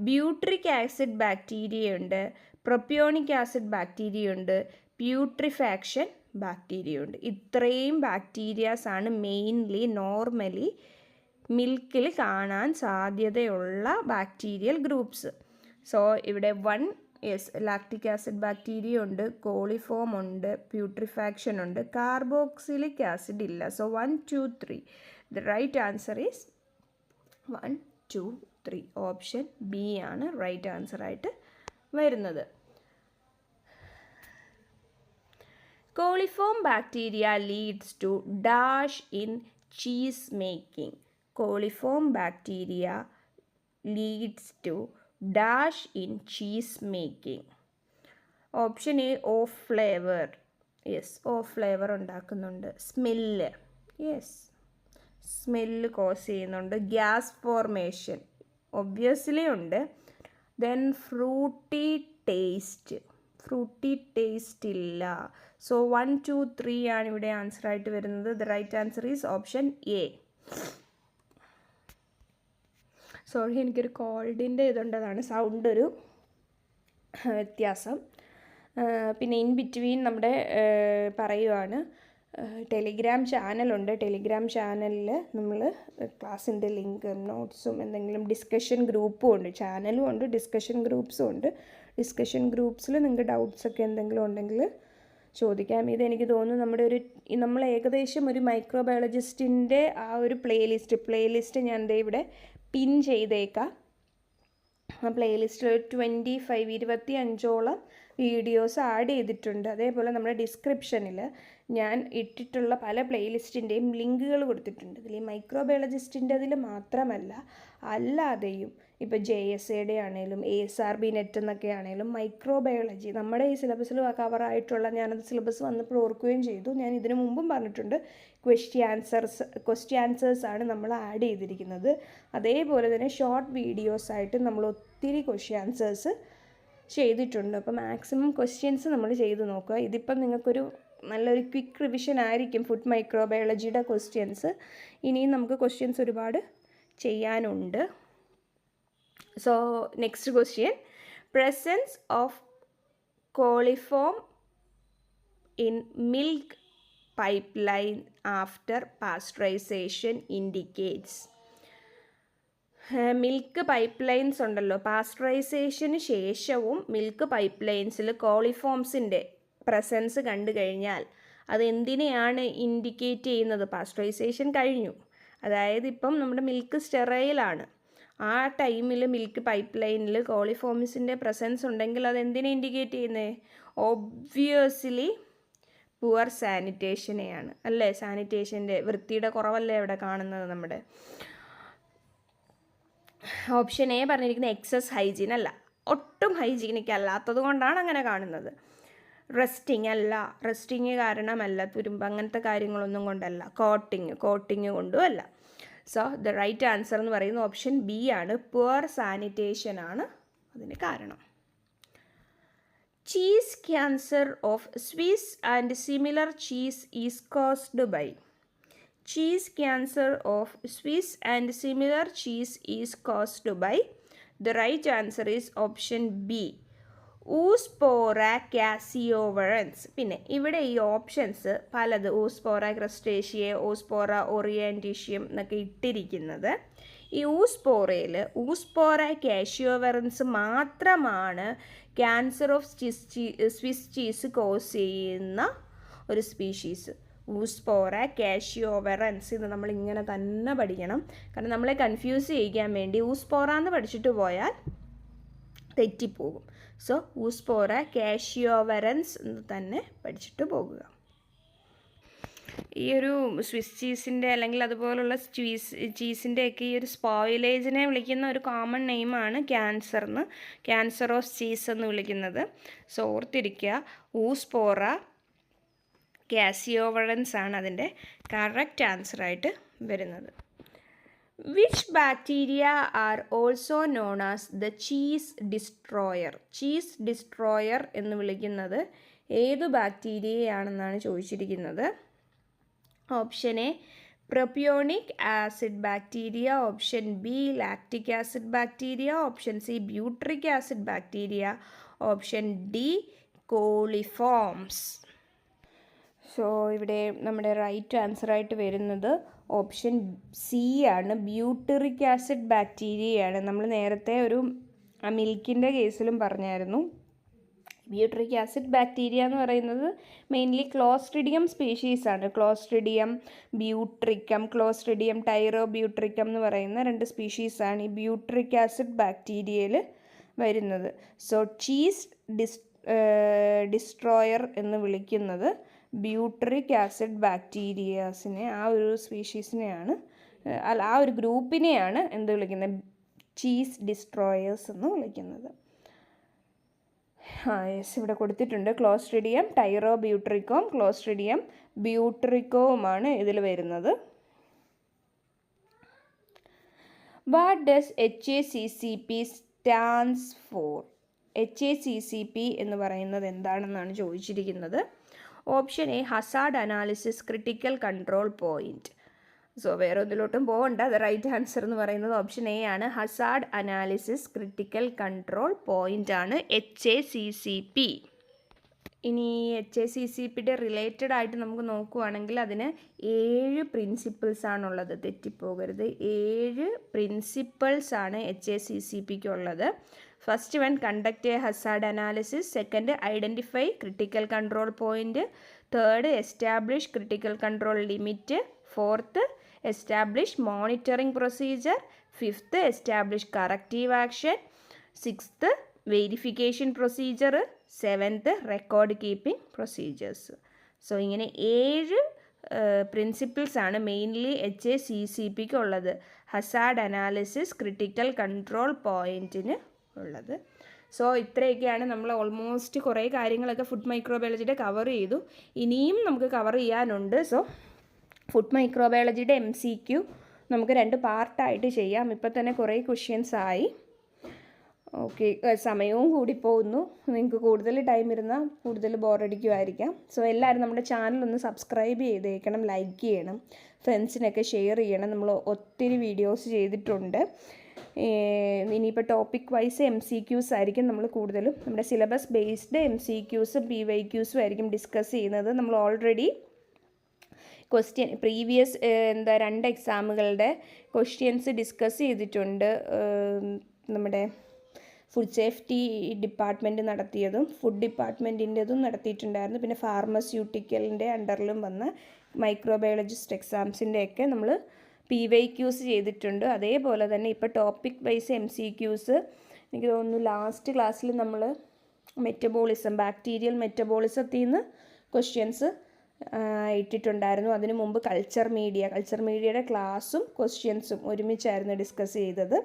butyric acid bacteria ഉണ്ട്, propionic acid bacteria ഉണ്ട്, putrefaction bacteria ഉണ്ട്. ഇത്രയും ബാക്ടീരിയാസാണ് മെയിൻലി നോർമലി മിൽക്കിൽ കാണാൻ സാധ്യതയുള്ള ബാക്ടീരിയൽ ഗ്രൂപ്പ്സ്. സോ ഇവിടെ 1 ലാക്റ്റിക് ആസിഡ് ബാക്ടീരിയ ഉണ്ട്, കോളിഫോം ഉണ്ട്, പ്യൂട്രിഫാക്ഷൻ ഉണ്ട്, കാർബോക്സിലിക് ആസിഡ് ഇല്ല. So 1, 2, 3. The right answer is 1, 2, 3. Option B ആണ് റൈറ്റ് ആൻസർ ആയിട്ട് വരുന്നത്. Coliform bacteria leads to dash in cheese making. Coliform bacteria leads to dash in cheese making. Option A, off flavour. Yes, off flavour ഉണ്ടാക്കുന്നുണ്ട്. Smell, yes, smell cause ചെയ്യുന്നുണ്ട്. Gas formation obviously ഉണ്ട്. Then fruity taste ഇല്ല. So 1, 2, 3 ആണ് ഇവിടെ answer ആയിട്ട് വരുന്നത്. The right answer is option A. Sorry, എനിക്കൊരു കോൾഡിൻ്റെ ഇതുണ്ടതാണ് സൗണ്ട് ഒരു വ്യത്യാസം. പിന്നെ ഇൻ ബിറ്റ്വീൻ നമ്മുടെ പറയുവാണ്, ടെലിഗ്രാം ചാനലുണ്ട്. ടെലിഗ്രാം ചാനലിൽ നമ്മൾ ക്ലാസ്സിൻ്റെ ലിങ്കും നോട്ട്സും എന്തെങ്കിലും ഡിസ്കഷൻ ഗ്രൂപ്പും ഉണ്ട്. ചാനലും ഉണ്ട്, ഡിസ്കഷൻ ഗ്രൂപ്പ്സും ഉണ്ട്. ഡിസ്കഷൻ ഗ്രൂപ്പ്സിൽ നിങ്ങൾക്ക് ഡൗട്ട്സൊക്കെ എന്തെങ്കിലും ഉണ്ടെങ്കിൽ ചോദിക്കാം. ഇതെനിക്ക് തോന്നുന്നു നമ്മൾ ഏകദേശം ഒരു മൈക്രോബയോളജിസ്റ്റിൻ്റെ ആ ഒരു പ്ലേലിസ്റ്റ് ഞാൻ ദേ ഇവിടെ പിൻ ചെയ്തേക്കാം. ആ പ്ലേലിസ്റ്റിൽ ഒരു 25-25ഓളം വീഡിയോസ് ആഡ് ചെയ്തിട്ടുണ്ട്. അതേപോലെ നമ്മുടെ ഡിസ്ക്രിപ്ഷനിൽ ഞാൻ ഇട്ടിട്ടുള്ള പല പ്ലേലിസ്റ്റിൻ്റെയും ലിങ്കുകൾ കൊടുത്തിട്ടുണ്ട്. ഇതിൽ ഈ മൈക്രോബയോളജിസ്റ്റിൻ്റെ അതിൽ മാത്രമല്ല, അല്ലാതെയും ഇപ്പോൾ JSAയുടെ ആണെങ്കിലും ASRB നെറ്റ് എന്നൊക്കെ ആണെങ്കിലും മൈക്രോബയോളജി നമ്മുടെ ഈ സിലബസിൽ കവറായിട്ടുള്ള, ഞാനത് സിലബസ് വന്നപ്പോൾ ഓർക്കുകയും ചെയ്തു, ഞാൻ ഇതിനു മുമ്പും പറഞ്ഞിട്ടുണ്ട്, ക്വസ്റ്റ്യൻ ആൻസേഴ്സാണ് നമ്മൾ ആഡ് ചെയ്തിരിക്കുന്നത്. അതേപോലെ തന്നെ ഷോർട്ട് വീഡിയോസായിട്ട് നമ്മൾ ഒത്തിരി ക്വസ്റ്റ്യൻ ആൻസേഴ്സ് ചെയ്തിട്ടുണ്ട്. അപ്പോൾ മാക്സിമം ക്വസ്റ്റ്യൻസ് നമ്മൾ ചെയ്ത് നോക്കുക. ഇതിപ്പം നിങ്ങൾക്കൊരു നല്ലൊരു ക്വിക്ക് റിവിഷൻ ആയിരിക്കും ഫുഡ് മൈക്രോബയോളജിയുടെ ക്വസ്റ്റ്യൻസ്. ഇനിയും നമുക്ക് ക്വസ്റ്റ്യൻസ് ഒരുപാട് ചെയ്യാനുണ്ട്. So next question, presence of coliform in milk pipeline after pasteurization indicates. Milk pipelines ഉണ്ടല്ലോ, പാസ്ചറൈസേഷന് ശേഷവും മിൽക്ക് പൈപ്പ് ലൈൻസിൽ കോളിഫോംസിൻ്റെ പ്രസൻസ് കണ്ടു കഴിഞ്ഞാൽ അത് എന്തിനെയാണ് ഇൻഡിക്കേറ്റ് ചെയ്യുന്നത്? പാസ്ചറൈസേഷൻ കഴിഞ്ഞു, അതായത് ഇപ്പം നമ്മുടെ മിൽക്ക് സ്റ്റെറൈലാണ്. ആ ടൈമിൽ മിൽക്ക് പൈപ്പ് ലൈനിൽ കോളിഫോംസിൻ്റെ പ്രസൻസ് ഉണ്ടെങ്കിൽ അത് എന്തിനെ ഇൻഡിക്കേറ്റ് ചെയ്യുന്നത്? ഒബ്വിയസ്ലി പുവർ സാനിറ്റേഷനെയാണ്, അല്ലേ? സാനിറ്റേഷൻ്റെ വൃത്തിയുടെ കുറവല്ലേ ഇവിടെ കാണുന്നത് നമ്മുടെ. ഓപ്ഷൻ എ പറഞ്ഞിരിക്കുന്നത് എക്സസ് ഹൈജീൻ അല്ല, ഒട്ടും ഹൈജീനിക് അല്ലാത്തത് കൊണ്ടാണ് അങ്ങനെ കാണുന്നത്. റെസ്റ്റിംഗ് അല്ല, റെസ്റ്റിംഗ് കാരണമല്ല, തുരുമ്പ് അങ്ങനത്തെ കാര്യങ്ങളൊന്നും കൊണ്ടല്ല. കോട്ടിങ് കൊണ്ടും അല്ല. സോ ദ റൈറ്റ് ആൻസർ എന്ന് പറയുന്നത് ഓപ്ഷൻ ബി ആണ്, പുവർ സാനിറ്റേഷൻ ആണ് അതിന് കാരണം. Cheese cancer of Swiss and similar cheese is caused by. Cheese cancer of Swiss and similar cheese is caused by. The right answer is option B, Oospora cassioverans. പിന്നെ ഇവിടെ ഈ options പലത്, Oospora crustacea, Oospora orientation എന്നൊക്കെ ഇട്ടിരിക്കുന്നത്. ഈ Oospora caseivorans മാത്രമാണ് cancer of Swiss cheese cause ചെയ്യുന്ന ഒരു സ്പീഷീസ്. ഊസ്പോറ കാഷ്യോവറൻസ് ഇത് നമ്മൾ ഇങ്ങനെ തന്നെ പഠിക്കണം, കാരണം നമ്മളെ കൺഫ്യൂസ് ചെയ്യിക്കാൻ വേണ്ടി ഊസ്പോറ എന്ന് പഠിച്ചിട്ട് പോയാൽ തെറ്റിപ്പോകും. സോ ഊസ്പോറ കാഷ്യോവറൻസ് എന്ന് തന്നെ പഠിച്ചിട്ട് പോകുക. ഈ ഒരു സ്വിസ് ചീസിൻ്റെ അല്ലെങ്കിൽ അതുപോലുള്ള ചീസിൻ്റെയൊക്കെ ഈ ഒരു സ്പോയിലേജിനെ വിളിക്കുന്ന ഒരു കോമൺ നെയിമാണ് ക്യാൻസർ ഓഫ് ചീസ് എന്ന് വിളിക്കുന്നത്. സോ ഓർത്തിരിക്കുക, ഊസ്പോറ കാസിയോവറൻസ് ആണ് അതിൻ്റെ കറക്റ്റ് ആൻസറായിട്ട് വരുന്നത്. Which bacteria are also known as the cheese destroyer? Cheese destroyer എന്ന് വിളിക്കുന്നത് ഏതു ബാക്ടീരിയയാണെന്നാണ് ചോദിച്ചിരിക്കുന്നത്. Option A propionic acid bacteria, option B lactic acid bacteria, option C butyric acid bacteria, option D coliforms. So ഇവിടെ നമ്മുടെ right ആൻസറായിട്ട് വരുന്നത് option C ആണ്, ബ്യൂട്രിക് ആസിഡ് ബാക്ടീരിയയാണ്. നമ്മൾ നേരത്തെ ഒരു മിൽക്കിൻ്റെ കേസിലും പറഞ്ഞായിരുന്നു. ബ്യൂട്രിക് ആസിഡ് ബാക്ടീരിയ എന്ന് പറയുന്നത് മെയിൻലി ക്ലോസ്ട്രിഡിയം സ്പീഷീസാണ്. ക്ലോസ്ട്രിഡിയം ബ്യൂട്രിക്കം, ക്ലോസ്ട്രിഡിയം ടൈറോബ്യൂട്രിക്കം എന്ന് പറയുന്ന 2 സ്പീഷീസാണ് ഈ ബ്യൂട്രിക് ആസിഡ് ബാക്ടീരിയയിൽ വരുന്നത്. സോ ചീസ് ഡിസ്ട്രോയർ എന്ന് വിളിക്കുന്നത് ബ്യൂട്രിക് ആസിഡ് ബാക്ടീരിയാസിനെ, ആ ഒരു സ്പീഷീസിനെയാണ്, അല്ല ആ ഒരു ഗ്രൂപ്പിനെയാണ് എന്ത് വിളിക്കുന്നത്? ചീസ് ഡിസ്ട്രോയേഴ്സ് എന്ന് വിളിക്കുന്നത്. യെസ്, ഇവിടെ കൊടുത്തിട്ടുണ്ട് ക്ലോസ്ട്രിഡിയം ടൈറോബ്യൂട്രിക്കവും ക്ലോസ്ട്രിഡിയം ബ്യൂട്രിക്കവുമാണ് ഇതിൽ വരുന്നത്. What does HACCP stands for? HACCP എന്ന് പറയുന്നത് എന്താണെന്നാണ് ചോദിച്ചിരിക്കുന്നത്. Option A hazard analysis critical control point. So വേറെ ഒന്നിലോട്ടും പോകണ്ട, ദ റൈറ്റ് ആൻസർ എന്ന് പറയുന്നത് ഓപ്ഷൻ എ ആണ്, Hazard analysis critical control point ആണ് HACCP. ഇനി HACCPയുടെ റിലേറ്റഡ് ആയിട്ട് നമുക്ക് നോക്കുകയാണെങ്കിൽ അതിന് 7 പ്രിൻസിപ്പിൾസ് ആണുള്ളത്, തെറ്റിപ്പോകരുത്. 7 പ്രിൻസിപ്പിൾസ് ആണ് HACCPക്കുള്ളത്. First one, conduct a hazard analysis. Second, identify critical control point. Third, establish critical control limit. Fourth, establish monitoring procedure. Fifth, establish corrective action. Sixth, verification procedure. Seventh record keeping procedures. So ഇങ്ങനെ 7 പ്രിൻസിപ്പിൾസാണ് mainly HACCPക്ക് ഉള്ളത്. Hazard analysis, critical control പോയിൻറ്റിന് ഉള്ളത്. So ഇത്രയൊക്കെയാണ് നമ്മൾ almost കുറേ കാര്യങ്ങളൊക്കെ ഫുഡ് മൈക്രോബയോളജിയുടെ കവർ ചെയ്തു. ഇനിയും നമുക്ക് കവർ ചെയ്യാനുണ്ട്. സോ ഫുഡ് മൈക്രോബയോളജിയുടെ MCQ നമുക്ക് 2 പാർട്ടായിട്ട് ചെയ്യാം. ഇപ്പോൾ തന്നെ കുറേ ക്വസ്റ്റ്യൻസ് ആയി. ഓക്കെ, സമയവും കൂടി പോകുന്നു. നിങ്ങൾക്ക് കൂടുതൽ ടൈം ഇരുന്നാൽ കൂടുതൽ ബോറടിക്കുമായിരിക്കാം. സോ എല്ലാവരും നമ്മുടെ ചാനൽ ഒന്ന് സബ്സ്ക്രൈബ് ചെയ്തേക്കണം, ലൈക്ക് ചെയ്യണം, ഫ്രണ്ട്സിനൊക്കെ ഷെയർ ചെയ്യണം. നമ്മൾ ഒത്തിരി വീഡിയോസ് ചെയ്തിട്ടുണ്ട്. ഇനിയിപ്പോൾ ടോപ്പിക് വൈസ് MCQs ആയിരിക്കും നമ്മൾ കൂടുതലും. നമ്മുടെ സിലബസ് ബേസ്ഡ് MCQസും PYQസും ആയിരിക്കും ഡിസ്കസ് ചെയ്യുന്നത്. നമ്മൾ ഓൾറെഡി പ്രീവിയസ് 2 എക്സാമുകളുടെ ക്വസ്റ്റ്യൻസ് ഡിസ്കസ് ചെയ്തിട്ടുണ്ട്. നമ്മുടെ ഫുഡ് സേഫ്റ്റി ഡിപ്പാർട്ട്മെൻറ്റ് നടത്തിയതും ഫുഡ് ഡിപ്പാർട്ട്മെൻറ്റിൻ്റെതും നടത്തിയിട്ടുണ്ടായിരുന്നു. പിന്നെ ഫാർമസ്യൂട്ടിക്കലിൻ്റെ അണ്ടറിലും വന്ന മൈക്രോബയോളജിസ്റ്റ് എക്സാംസിൻ്റെയൊക്കെ നമ്മൾ PYQs ചെയ്തിട്ടുണ്ട്. അതേപോലെ തന്നെ ഇപ്പോൾ ടോപ്പിക് വൈസ് MCQs എനിക്ക് തോന്നുന്നു ലാസ്റ്റ് ക്ലാസ്സിൽ നമ്മൾ മെറ്റബോളിസം, ബാക്ടീരിയൽ മെറ്റബോളിസത്തിൽ നിന്ന് ക്വസ്റ്റ്യൻസ് ഇട്ടിട്ടുണ്ടായിരുന്നു. അതിനു മുമ്പ് കൾച്ചർ മീഡിയയുടെ ക്ലാസ്സും ക്വസ്റ്റ്യൻസും ഒരുമിച്ചായിരുന്നു ഡിസ്കസ് ചെയ്തത്.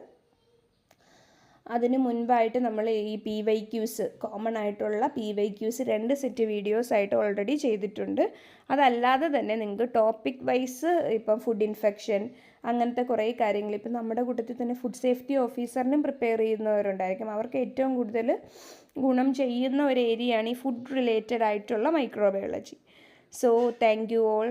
അതിന് മുൻപായിട്ട് നമ്മൾ ഈ PYQs, കോമൺ ആയിട്ടുള്ള PYQs 2 സെറ്റ് വീഡിയോസ് ആയിട്ട് ഓൾറെഡി ചെയ്തിട്ടുണ്ട്. അതല്ലാതെ തന്നെ നിങ്ങൾക്ക് ടോപ്പിക് വൈസ് ഇപ്പം ഫുഡ് ഇൻഫെക്ഷൻ അങ്ങനത്തെ കുറേ കാര്യങ്ങൾ, ഇപ്പം നമ്മുടെ കൂട്ടത്തിൽ തന്നെ ഫുഡ് സേഫ്റ്റി ഓഫീസറിനും പ്രിപ്പയർ ചെയ്യുന്നവരുണ്ടായിരിക്കും. അവർക്ക് ഏറ്റവും കൂടുതൽ ഗുണം ചെയ്യുന്ന ഒരു ഏരിയയാണ് ഈ ഫുഡ് റിലേറ്റഡ് ആയിട്ടുള്ള microbiology. So thank you all.